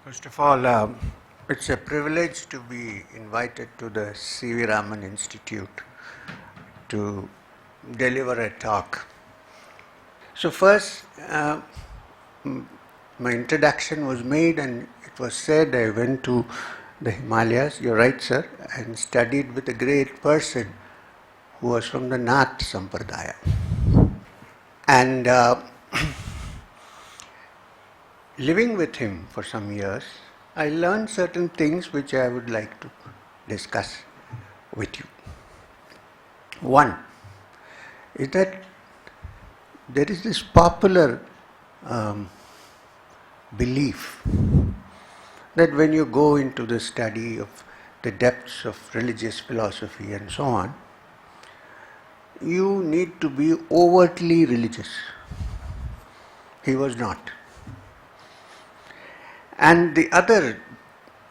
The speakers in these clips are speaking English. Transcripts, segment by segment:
First of all, it's a privilege to be invited to the C.V. Raman Institute to deliver a talk. So first, my introduction was made and it was said I went to the Himalayas, you're right sir, and studied with a great person who was from the Nath Sampradaya. And living with him for some years, I learned certain things which I would like to discuss with you. One is that there is this popular belief that when you go into the study of the depths of religious philosophy and so on, you need to be overtly religious. He was not. And the other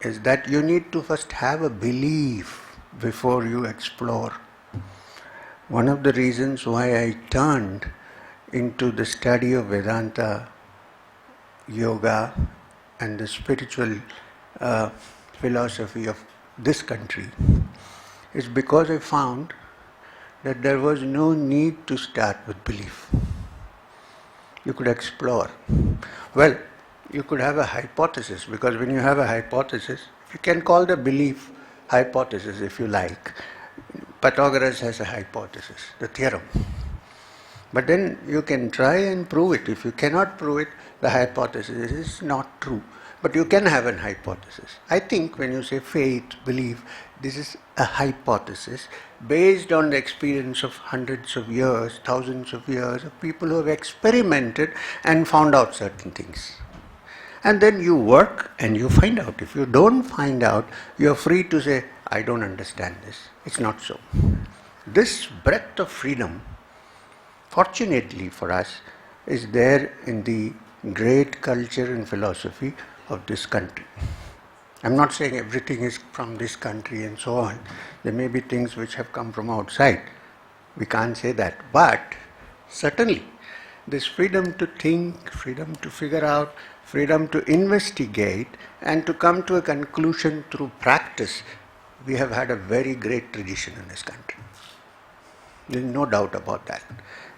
is that you need to first have a belief before you explore. One of the reasons why I turned into the study of Vedanta, yoga, and the spiritual philosophy of this country is because I found that there was no need to start with belief. You could explore. Well, you could have a hypothesis, because when you have a hypothesis, you can call the belief hypothesis if you like. Pythagoras has a hypothesis, the theorem. But then you can try and prove it. If you cannot prove it, the hypothesis is not true. But you can have an hypothesis. I think when you say faith, belief, this is a hypothesis based on the experience of hundreds of years, thousands of years of people who have experimented and found out certain things. And then you work and you find out. If you don't find out, you are free to say, I don't understand this. It's not so. This breadth of freedom, fortunately for us, is there in the great culture and philosophy of this country. I'm not saying everything is from this country and so on. There may be things which have come from outside. We can't say that. But certainly, this freedom to think, freedom to figure out, freedom to investigate and to come to a conclusion through practice, we have had a very great tradition in this country. There is no doubt about that.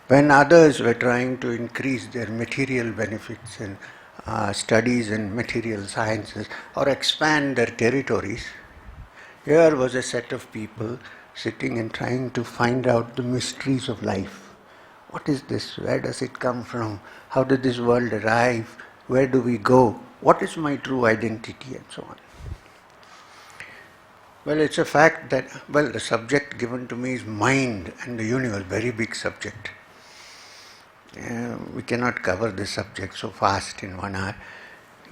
When others were trying to increase their material benefits and studies in material sciences or expand their territories, here was a set of people sitting and trying to find out the mysteries of life. What is this? Where does it come from? How did this world arrive? Where do we go? What is my true identity? And so on. Well, it's a fact that, the subject given to me is mind and the universe, very big subject. We cannot cover this subject so fast in 1 hour.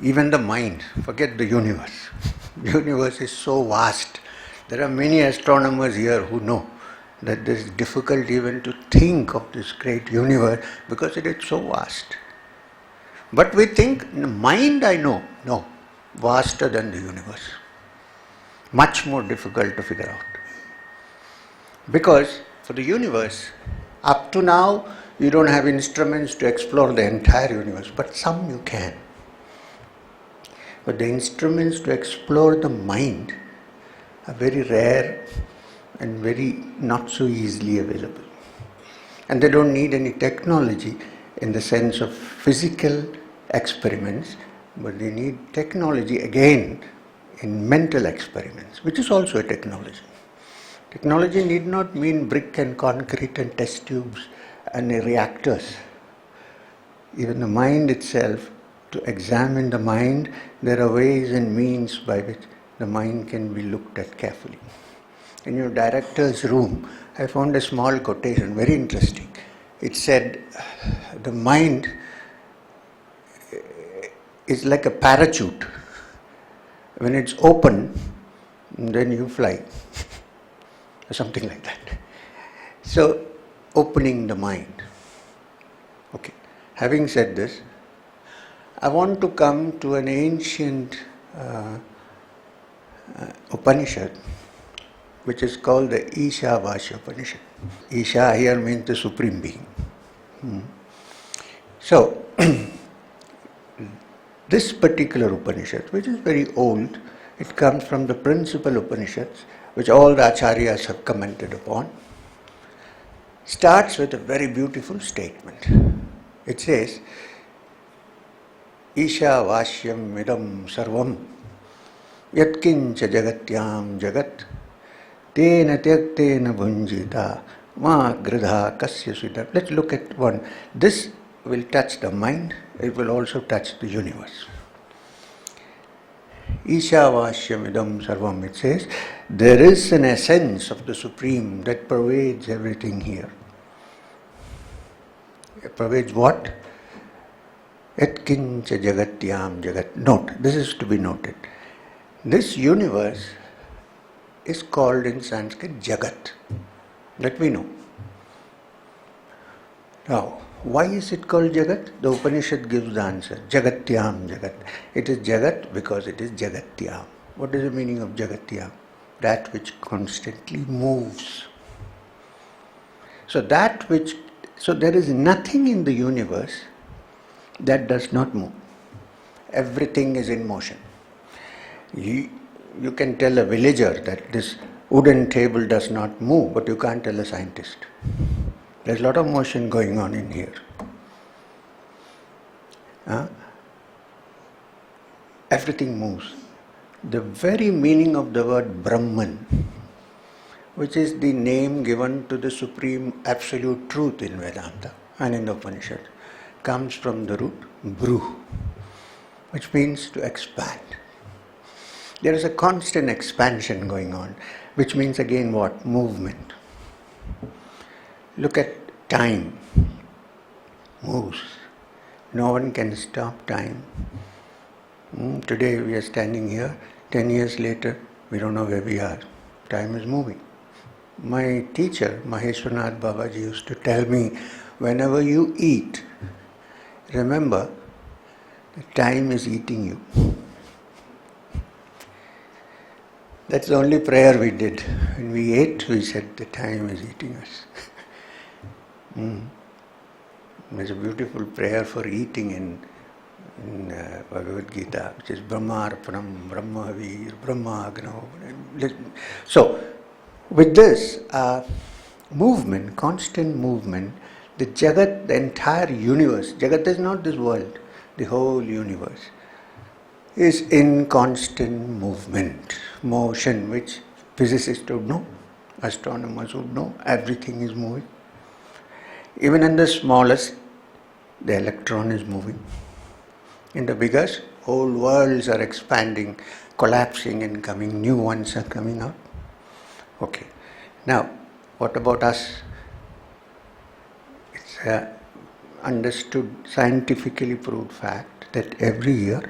Even the mind, forget the universe. The universe is so vast. There are many astronomers here who know that it is difficult even to think of this great universe because it is so vast. But we think, mind I know. No, vaster than the universe. Much more difficult to figure out. Because for the universe, up to now, you don't have instruments to explore the entire universe, but some you can. But the instruments to explore the mind are very rare and very not so easily available. And they don't need any technology in the sense of physical experiments, but they need technology again in mental experiments, which is also a technology. Technology need not mean brick and concrete and test tubes and reactors. Even the mind itself, to examine the mind, there are ways and means by which the mind can be looked at carefully. In your director's room, I found a small quotation, very interesting. It said, the mind is like a parachute. When it's open, then you fly. Or something like that. So, opening the mind. Okay. Having said this, I want to come to an ancient Upanishad, which is called the Ishavasya Upanishad. Isha here means the Supreme Being. So, This particular Upanishad, which is very old, it comes from the principal Upanishads, which all the Acharyas have commented upon, starts with a very beautiful statement. It says, Isha Vashyam Idam Sarvam Yatkincha Jagatyam Jagat Tena Tyaktena Bhunjita Ma Gridha Kasya Sudam. Let's look at one. This will touch the mind, it will also touch the universe. Isha Vashyam Idam Sarvam, it says, there is an essence of the Supreme that pervades everything here. It pervades what? Yatkincha Jagatyam Jagat. Note, this is to be noted. This universe is called in Sanskrit Jagat. That we know. Now, why is it called Jagat? The Upanishad gives the answer. Jagatyam Jagat. It is Jagat because it is Jagatyam. What is the meaning of Jagatyam? That which constantly moves. So there is nothing in the universe that does not move. Everything is in motion. You can tell a villager that this wooden table does not move, but you can't tell a scientist. There's a lot of motion going on in here. Everything moves. The very meaning of the word Brahman, which is the name given to the supreme absolute truth in Vedanta and in the Upanishad, comes from the root Bru, which means to expand. There is a constant expansion going on, which means again what? Movement. Look at time. Moves. No one can stop time. Today we are standing here, 10 years later, we don't know where we are. Time is moving. My teacher, Maheshwarnath Babaji, used to tell me, whenever you eat, remember, the time is eating you. That's the only prayer we did. When we ate, we said, the time is eating us. There's a beautiful prayer for eating in Bhagavad Gita, which is Brahmarpanam, Brahmavir, Brahmagno. So, with this movement, constant movement, the Jagat, the entire universe, Jagat is not this world, the whole universe, is in constant movement, motion, which physicists would know, astronomers would know, everything is moving. Even in the smallest, the electron is moving. In the biggest, whole worlds are expanding, collapsing and coming, new ones are coming out. Okay. Now, what about us? It's a understood, scientifically proved fact that every year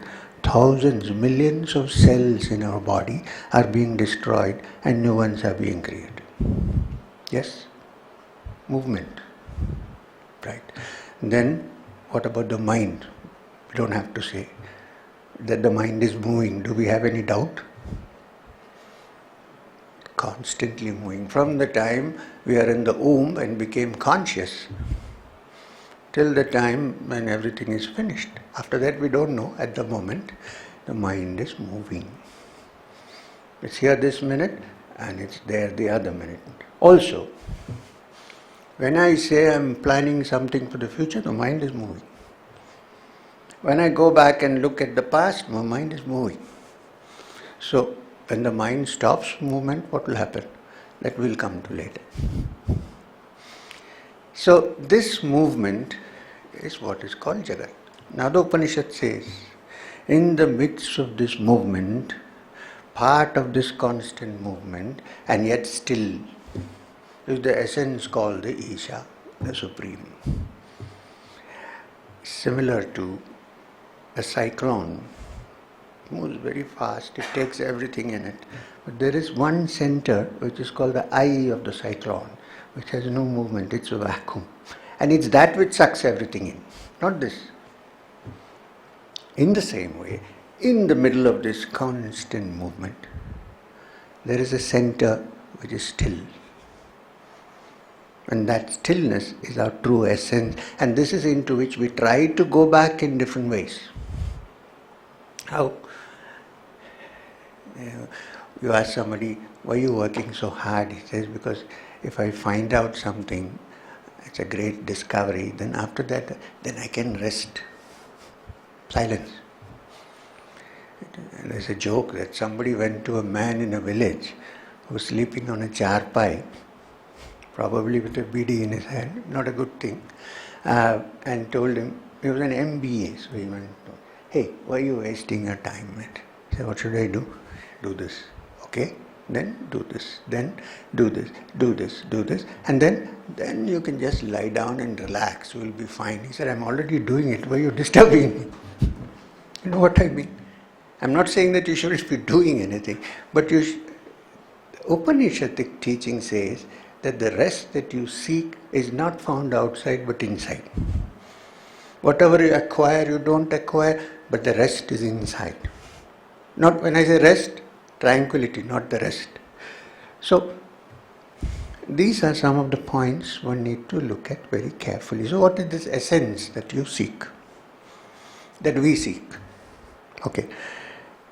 thousands, millions of cells in our body are being destroyed and new ones are being created. Yes? Movement. Right. Then, what about the mind? We don't have to say that the mind is moving. Do we have any doubt? Constantly moving. From the time we are in the womb and became conscious, till the time when everything is finished. After that we don't know. At the moment, the mind is moving. It's here this minute and it's there the other minute. Also, when I say I'm planning something for the future, the mind is moving. When I go back and look at the past, my mind is moving. So, when the mind stops movement, what will happen? That will come to later. So, this movement is what is called Jagat. Now the Upanishad says, in the midst of this movement, part of this constant movement, and yet still, is the essence called the Isha, the Supreme. Similar to a cyclone, it moves very fast, it takes everything in it. But there is one center which is called the eye of the cyclone, which has no movement, it's a vacuum. And it's that which sucks everything in, not this. In the same way, in the middle of this constant movement, there is a center which is still. And that stillness is our true essence, and this is into which we try to go back in different ways. How you ask somebody, why are you working so hard? He says, because if I find out something, it's a great discovery, then after that, then I can rest. Silence. There's a joke that somebody went to a man in a village who was sleeping on a charpai, probably with a bidi in his hand, not a good thing, and told him, he was an MBA, so he went, hey, why are you wasting your time, mate? He said, what should I do? Do this, okay? Then do this, then do this, do this, do this, and then you can just lie down and relax, you will be fine. He said, I'm already doing it, why are you disturbing me? You know what I mean? I'm not saying that you shouldn't be doing anything, but Upanishadic teaching says that the rest that you seek is not found outside but inside. Whatever you acquire, you don't acquire, but the rest is inside. Not when I say rest, tranquility, not the rest. So, these are some of the points one need to look at very carefully. So, what is this essence that you seek? That we seek? Okay.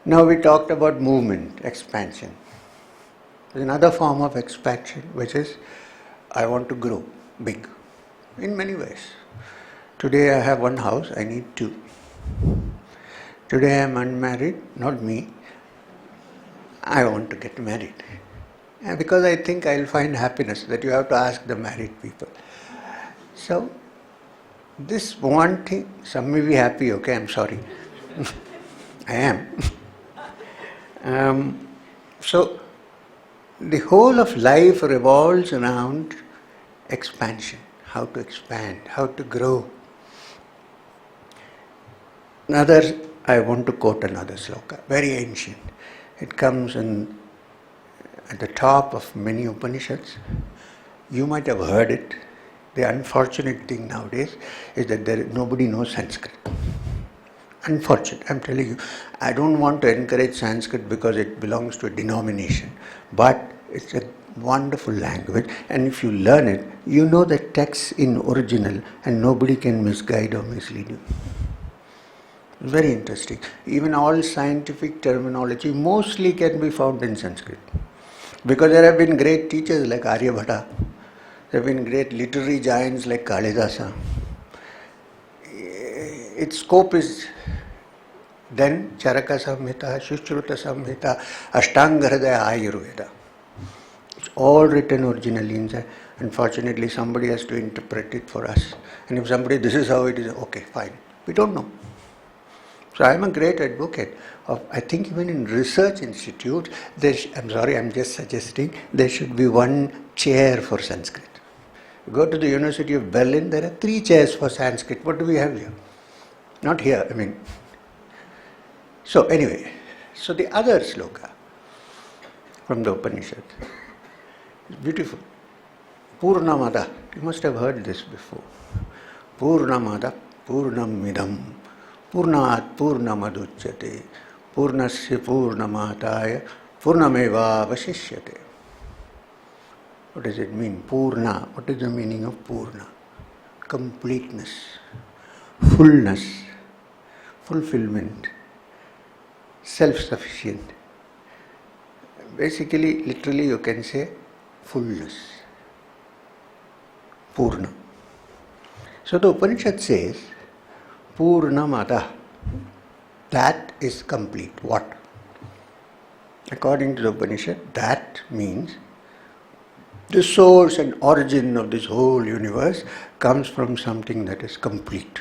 Now we talked about movement, expansion. There's another form of expansion which is, I want to grow big in many ways. Today I have one house, I need two. Today I am unmarried, not me. I want to get married. And because I think I'll find happiness, that you have to ask the married people. So, this one thing, some may be happy, okay, I'm sorry. I am. So, the whole of life revolves around expansion, how to expand, how to grow. I want to quote another sloka, very ancient. It comes at the top of many Upanishads. You might have heard it. The unfortunate thing nowadays is that nobody knows Sanskrit. Unfortunate, I'm telling you. I don't want to encourage Sanskrit because it belongs to a denomination. But it's a wonderful language, and if you learn it, you know the text in original and nobody can misguide or mislead you. Very interesting. Even all scientific terminology mostly can be found in Sanskrit. Because there have been great teachers like Aryabhata, there have been great literary giants like Kalidasa. Its scope is then Charaka Samhita, Sushruta Samhita, Ashtanga Hridaya Ayurveda. It's all written originally inside. Unfortunately, somebody has to interpret it for us. And if somebody, this is how it is, okay, fine. We don't know. So I am a great advocate of, I think even in research institutes, I'm just suggesting, there should be one chair for Sanskrit. You go to the University of Berlin, there are 3 chairs for Sanskrit. What do we have here? Not here, I mean. So anyway, so the other sloka from the Upanishad is beautiful. Purnamada, you must have heard this before. Purnamada, Purnamidam, Purnat Purnamaduchyate, Purnasya Purnamataya, Purnameva Vasishyate. What does it mean? Purna. What is the meaning of Purna? Completeness, fullness, fulfillment, self-sufficient. Basically, literally you can say fullness. Purna. So the Upanishad says, Purnamada, that is complete. What? According to the Upanishad, that means the source and origin of this whole universe comes from something that is complete.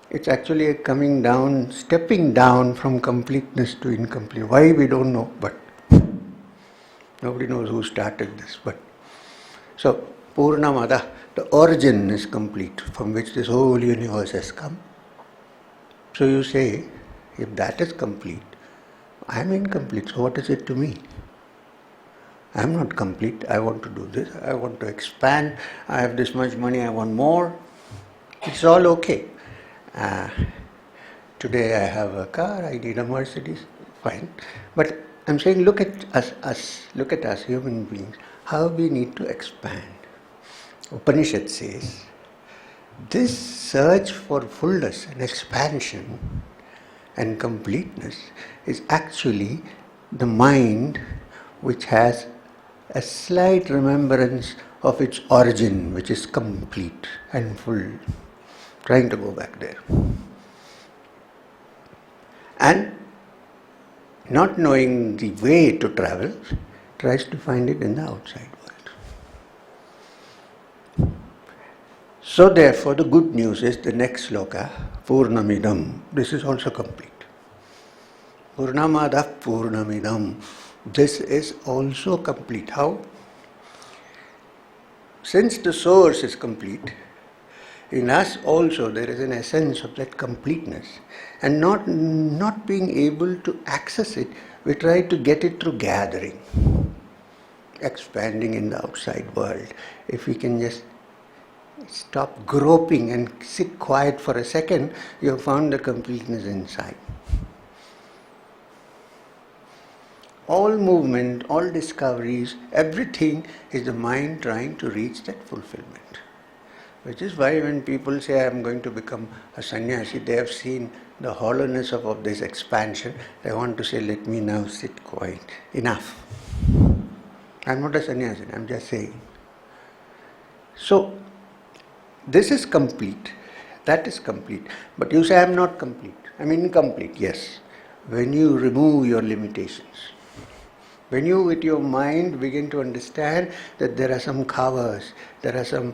It's actually a coming down, stepping down from completeness to incomplete. Why we don't know, but nobody knows who started this. But so Purnamada, the origin is complete, from which this whole universe has come. So you say, if that is complete, I am incomplete, so what is it to me? I am not complete, I want to do this, I want to expand, I have this much money, I want more. It's all okay. Today I have a car, I need a Mercedes, fine. But I'm saying, look at us human beings, how we need to expand. Upanishad says This search for fullness and expansion and completeness is actually the mind which has a slight remembrance of its origin, which is complete and full, trying to go back there. And not knowing the way to travel, tries to find it in the outside world. So therefore the good news is the next sloka, Purnamidam, this is also complete. Purnamadav Purnamidam, this is also complete. How? Since the source is complete, in us also there is an essence of that completeness, and not being able to access it, we try to get it through gathering, expanding in the outside world. If we can just stop groping and sit quiet for a second, you have found the completeness inside. All movement, all discoveries, everything is the mind trying to reach that fulfillment. Which is why when people say, I am going to become a sannyasi, they have seen the hollowness of this expansion. They want to say, let me now sit quiet. Enough. I am not a sannyasi, I am just saying. So, this is complete. That is complete. But you say, I am not complete. I am incomplete. Yes. When you remove your limitations. When you with your mind begin to understand that there are some covers, there are some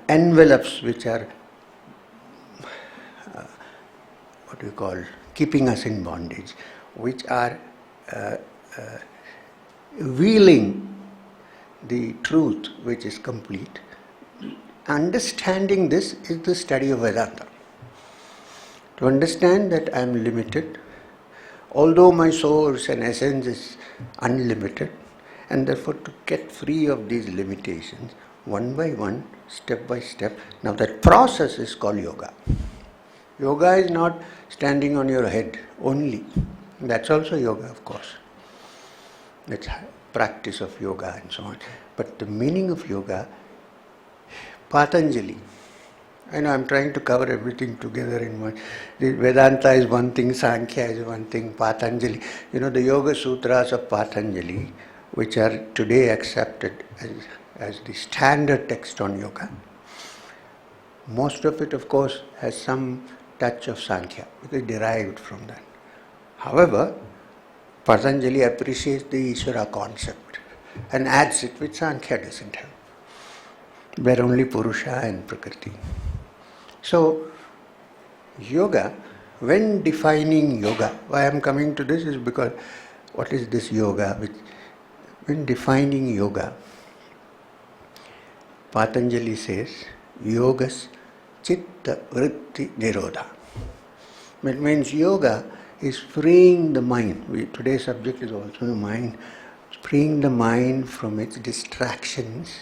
envelopes which are, keeping us in bondage, which are veiling the truth which is complete. Understanding this is the study of Vedanta. To understand that I am limited, although my source and essence is unlimited, and therefore to get free of these limitations, one by one, step by step. Now that process is called yoga. Yoga is not standing on your head only. That's also yoga, of course. It's practice of yoga and so on. But the meaning of yoga, Patanjali, I know I'm trying to cover everything together in one. The Vedanta is one thing, Sankhya is one thing, Patanjali. The Yoga Sutras of Patanjali, which are today accepted as the standard text on yoga. Most of it, of course, has some touch of Sankhya, because derived from that. However, Patanjali appreciates the Ishvara concept and adds it, which Sankhya doesn't have, where only Purusha and Prakriti. So, yoga, when defining yoga, why I am coming to this is because, what is this yoga? When defining yoga, Patanjali says, yogas chitta vritti nirodha. It means yoga is freeing the mind. Today's subject is also the mind. Freeing the mind from its distractions,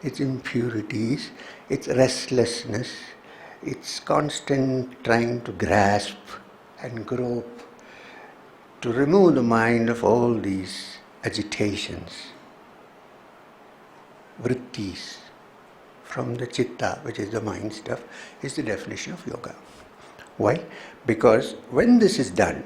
its impurities, its restlessness, its constant trying to grasp and grope, to remove the mind of all these agitations, vrittis, from the chitta, which is the mind stuff, is the definition of yoga. Why? Because when this is done,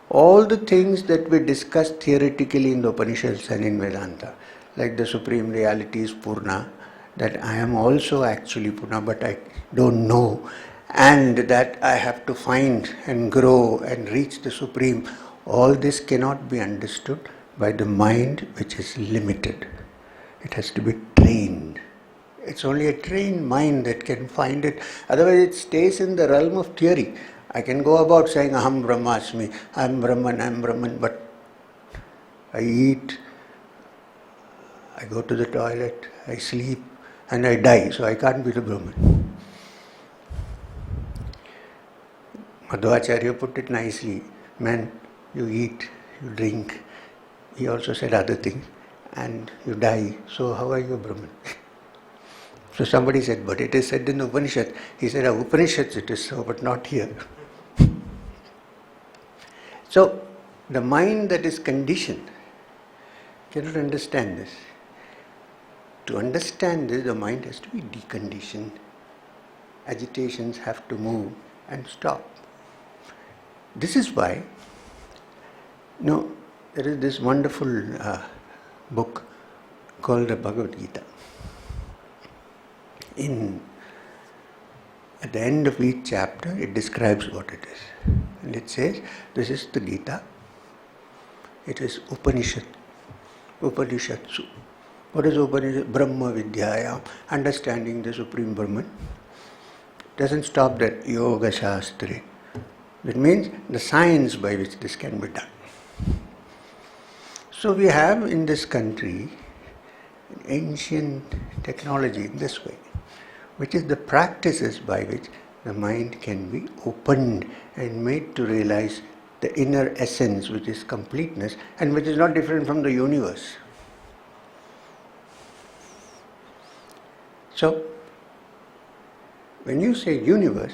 all the things that we discussed theoretically in the Upanishads and in Vedanta, like the Supreme Reality is Purna, that I am also actually Purna, but I don't know, and that I have to find and grow and reach the Supreme, all this cannot be understood by the mind which is limited. It has to be trained. It's only a trained mind that can find it. Otherwise it stays in the realm of theory. I can go about saying Aham Brahmasmi, I am Brahman, but I eat, I go to the toilet, I sleep, and I die, so I can't be the Brahman. Madhvacharya put it nicely. Man, you eat, you drink. He also said other things, and you die. So how are you a Brahman? So somebody said, but it is said in the Upanishad. He said, Upanishads it is so, but not here. So the mind that is conditioned cannot understand this. To understand this, the mind has to be deconditioned. agitations have to move and stop. This is why, there is this wonderful book called the Bhagavad Gita. At the end of each chapter, it describes what it is. And it says, this is the Gita. It is Upanishatsu. What is Upanishad? Brahma Vidyaya, understanding the Supreme Brahman. Doesn't stop there, Yoga Shastri. It means the science by which this can be done. So we have in this country ancient technology in this way, which is the practices by which the mind can be opened and made to realize the inner essence, which is completeness and which is not different from the universe. So, when you say universe,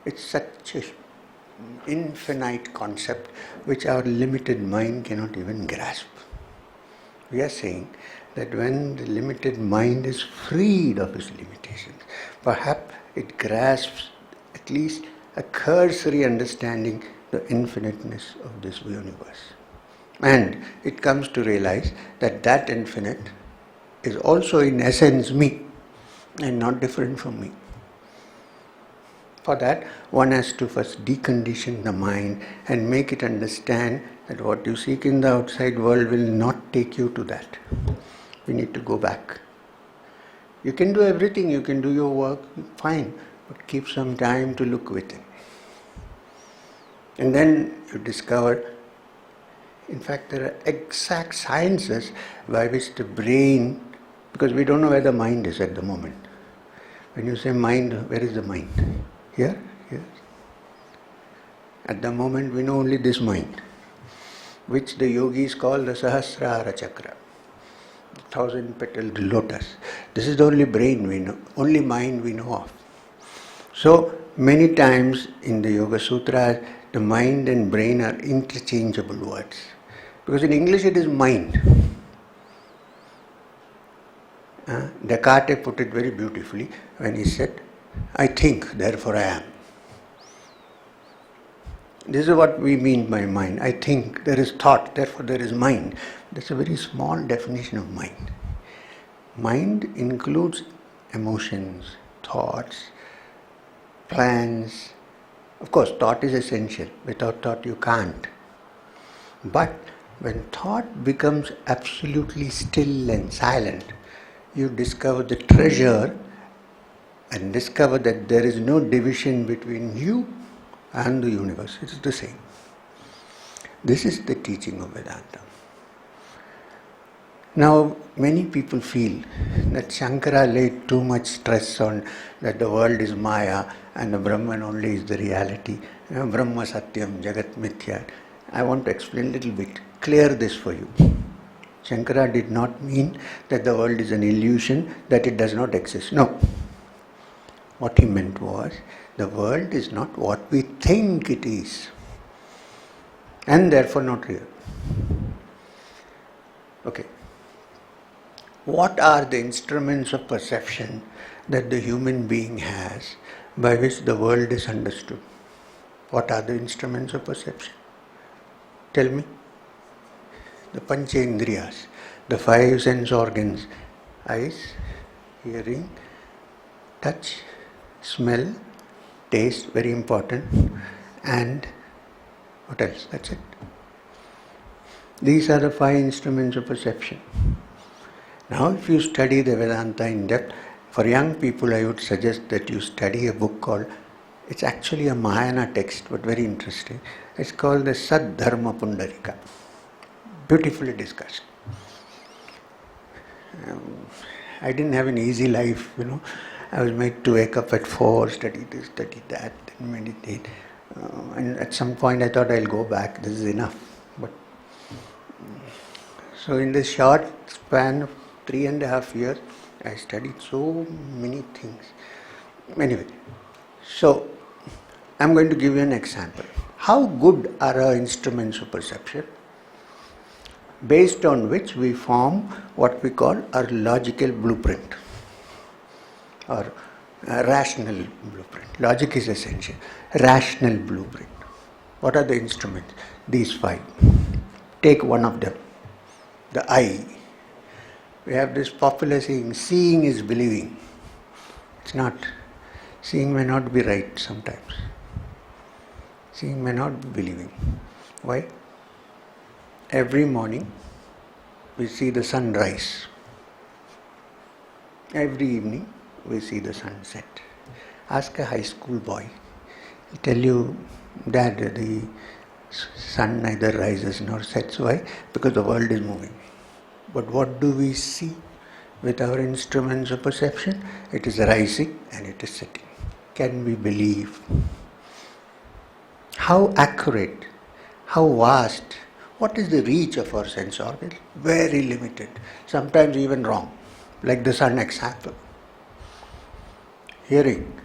it's such an infinite concept which our limited mind cannot even grasp. We are saying that when the limited mind is freed of its limitations, perhaps it grasps at least a cursory understanding the infiniteness of this universe. And it comes to realize that that infinite is also in essence me and not different from me. For that, one has to first decondition the mind and make it understand that what you seek in the outside world will not take you to that. We need to go back. You can do everything, you can do your work, fine, but keep some time to look within. And then you discover, in fact, there are exact sciences by which the brain, because we don't know where the mind is at the moment. When you say mind, where is the mind? Here? Here. At the moment we know only this mind, which the yogis call the Sahasrara Chakra, the 1,000-petaled lotus. This is the only brain we know, only mind we know of. So many times in the Yoga Sutras, the mind and brain are interchangeable words. Because in English it is mind. Descartes put it very beautifully when he said, I think, therefore I am. This is what we mean by mind. I think, there is thought, therefore there is mind. That's a very small definition of mind. Mind includes emotions, thoughts, plans. Of course, thought is essential. Without thought you can't. But when thought becomes absolutely still and silent, you discover the treasure and discover that there is no division between you and the universe. It is the same. This is the teaching of Vedanta. Now, many people feel that Shankara laid too much stress on that the world is Maya and the Brahman only is the reality. Brahma Satyam, Jagat Mithya. I want to explain a little bit, clear this for you. Shankara did not mean that the world is an illusion, that it does not exist. No. What he meant was, the world is not what we think it is, and therefore not real. Okay. What are the instruments of perception that the human being has by which the world is understood? What are the instruments of perception? Tell me. The Panchendriyas, the 5 sense organs, eyes, hearing, touch, smell, taste, very important, and what else? That's it. These are the 5 instruments of perception. Now, if you study the Vedanta in depth, for young people I would suggest that you study a book called, it's actually a Mahayana text, but very interesting. It's called the Saddharma Pundarika. Beautifully discussed. I didn't have an easy life, I was made to wake up at 4, study this, study that, and meditate. And at some point I thought I'll go back, this is enough. But so in this short span of 3.5 years, I studied so many things. Anyway, so I'm going to give you an example. How good are our instruments of perception? Based on which we form what we call our logical blueprint, or rational blueprint. Logic is essential. Rational blueprint. What are the instruments? These five. Take one of them, the eye. We have this popular saying, seeing is believing. It's not. Seeing may not be right sometimes. Seeing may not be believing. Why? Every morning we see the sun rise. Every evening we see the sun set. Ask a high school boy. He'll tell you, Dad, the sun neither rises nor sets. Why? Because the world is moving. But what do we see with our instruments of perception? It is rising and it is setting. Can we believe? How accurate, how vast, what is the reach of our sense organs? Very limited, sometimes even wrong, like the sun example. Hearing.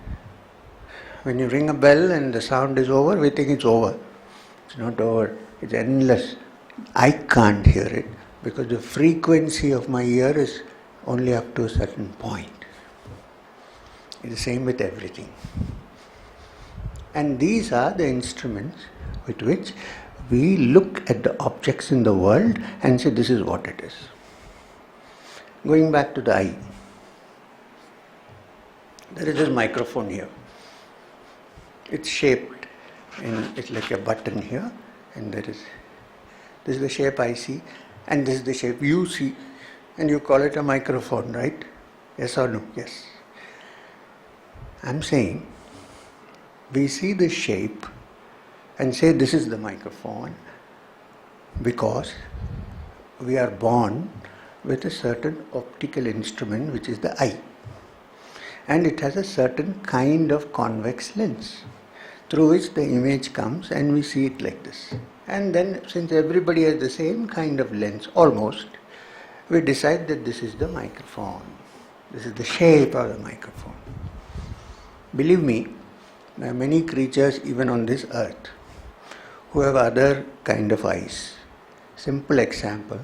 When you ring a bell and the sound is over, we think it's over. It's not over, it's endless. I can't hear it because the frequency of my ear is only up to a certain point. It's the same with everything. And these are the instruments with which we look at the objects in the world and say this is what it is. Going back to the eye. There is this microphone here. It's shaped and it's like a button here, and this is the shape I see and this is the shape you see, and you call it a microphone, right? Yes or no? Yes. I'm saying we see the shape and say this is the microphone because we are born with a certain optical instrument which is the eye, and it has a certain kind of convex lens through which the image comes and we see it like this. And then since everybody has the same kind of lens almost, we decide that this is the microphone. This is the shape of the microphone. Believe me, there are many creatures even on this earth who have other kind of eyes. Simple example,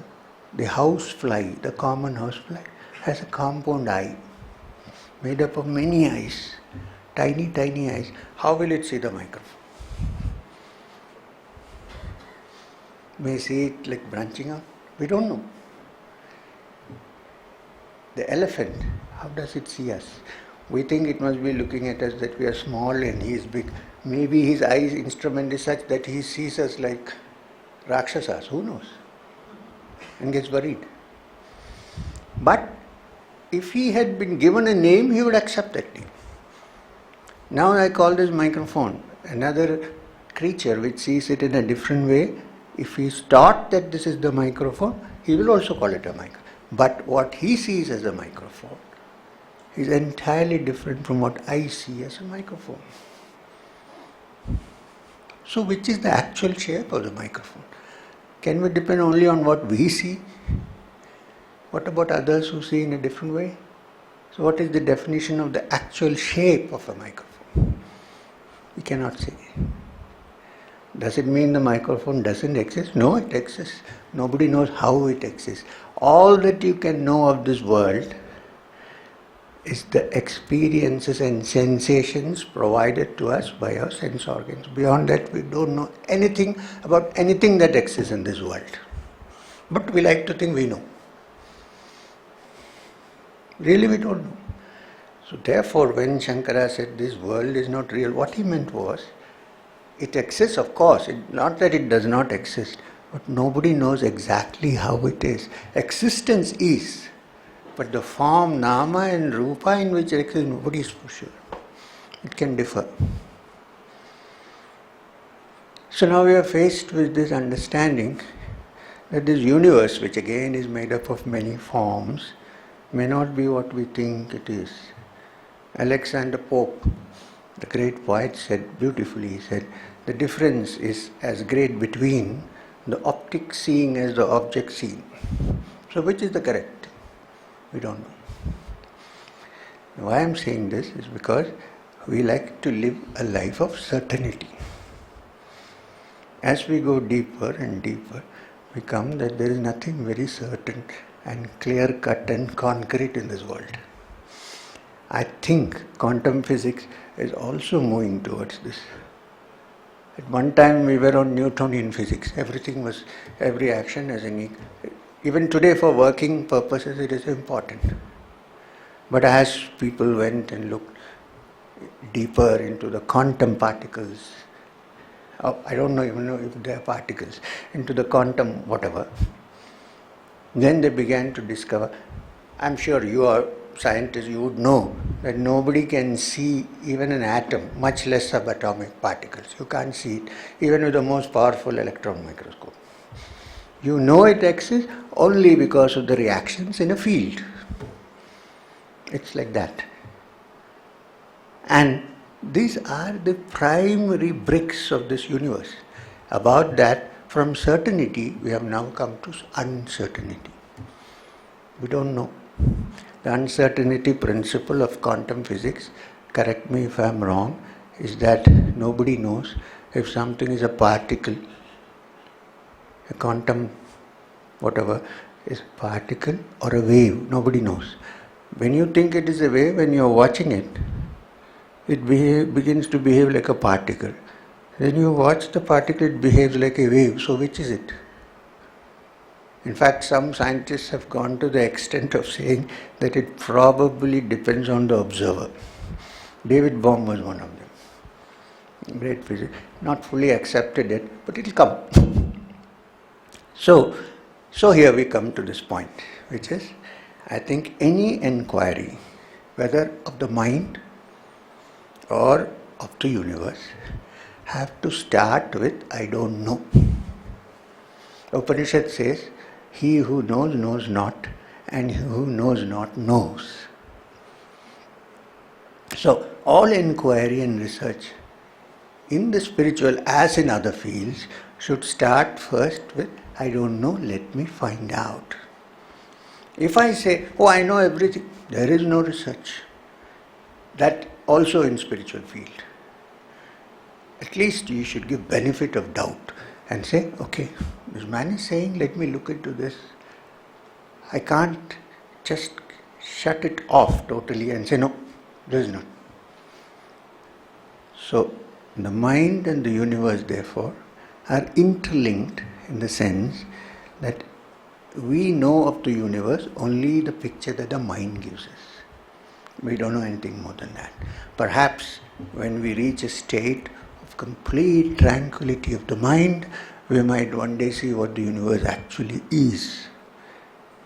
the housefly, the common housefly, has a compound eye made up of many eyes, tiny, tiny eyes. How will it see the microphone? May see it like branching out? We don't know. The elephant, how does it see us? We think it must be looking at us that we are small and he is big. Maybe his eye instrument is such that he sees us like Rakshasas, who knows? And gets worried. But if he had been given a name, he would accept that name. Now I call this microphone. Another creature which sees it in a different way, if he is taught that this is the microphone, he will also call it a microphone. But what he sees as a microphone is entirely different from what I see as a microphone. So which is the actual shape of the microphone? Can we depend only on what we see? What about others who see in a different way? So what is the definition of the actual shape of a microphone? We cannot say. Does it mean the microphone doesn't exist? No, it exists. Nobody knows how it exists. All that you can know of this world is the experiences and sensations provided to us by our sense organs. Beyond that, we don't know anything about anything that exists in this world. But we like to think we know. Really, we don't know. So therefore, when Shankara said this world is not real, what he meant was, it exists, of course, not that it does not exist, but nobody knows exactly how it is. Existence is, but the form, nama and rupa in which it exists, nobody is for sure. It can differ. So now we are faced with this understanding that this universe, which again is made up of many forms, may not be what we think it is. Alexander Pope, the great poet, said beautifully, he said, the difference is as great between the optic seeing as the object seen. So which is the correct? We don't know. Why I am saying this is because we like to live a life of certainty. As we go deeper and deeper, we come that there is nothing very certain and clear-cut and concrete in this world. I think quantum physics is also moving towards this. At one time we were on Newtonian physics. Every action has even today for working purposes it is important. But as people went and looked deeper into the quantum particles, I don't even know if they are particles, into the quantum whatever, then they began to discover, I'm sure you are scientists, you would know that nobody can see even an atom, much less subatomic particles. You can't see it even with the most powerful electron microscope. You know it exists only because of the reactions in a field. It's like that. And these are the primary bricks of this universe. About that, from certainty, we have now come to uncertainty. We don't know. The uncertainty principle of quantum physics, correct me if I'm wrong, is that nobody knows if something is a particle, a quantum whatever, is a particle or a wave. Nobody knows. When you think it is a wave, when you are watching it, it begins to behave like a particle. When you watch the particle, it behaves like a wave. So which is it? In fact, some scientists have gone to the extent of saying that it probably depends on the observer. David Bohm was one of them. Great physicist. Not fully accepted it, but it will come. So here we come to this point, which is, I think any inquiry, whether of the mind or of the universe, have to start with, I don't know. Upanishad says, he who knows, knows not, and he who knows not, knows. So, all inquiry and research in the spiritual as in other fields should start first with, I don't know, let me find out. If I say, oh, I know everything, there is no research. That also in spiritual field. At least you should give benefit of doubt and say, okay, this man is saying, let me look into this. I can't just shut it off totally and say, no, there is not. So, the mind and the universe, therefore, are interlinked in the sense that we know of the universe only the picture that the mind gives us. We don't know anything more than that. Perhaps when we reach a state of complete tranquility of the mind, we might one day see what the universe actually is,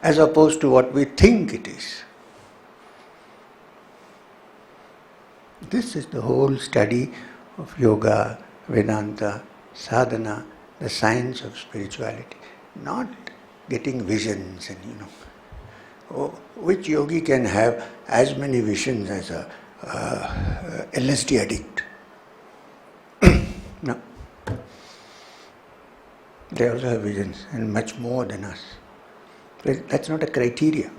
as opposed to what we think it is. This is the whole study of yoga, Vedanta, sadhana, the science of spirituality. Not getting visions and which yogi can have as many visions as a LSD addict? No. They also have visions and much more than us. That's not a criteria.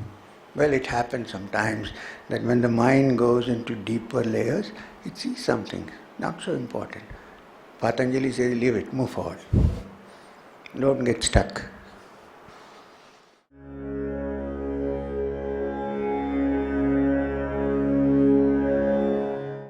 Well, it happens sometimes that when the mind goes into deeper layers, it sees something not so important. Patanjali says, leave it, move forward. Don't get stuck.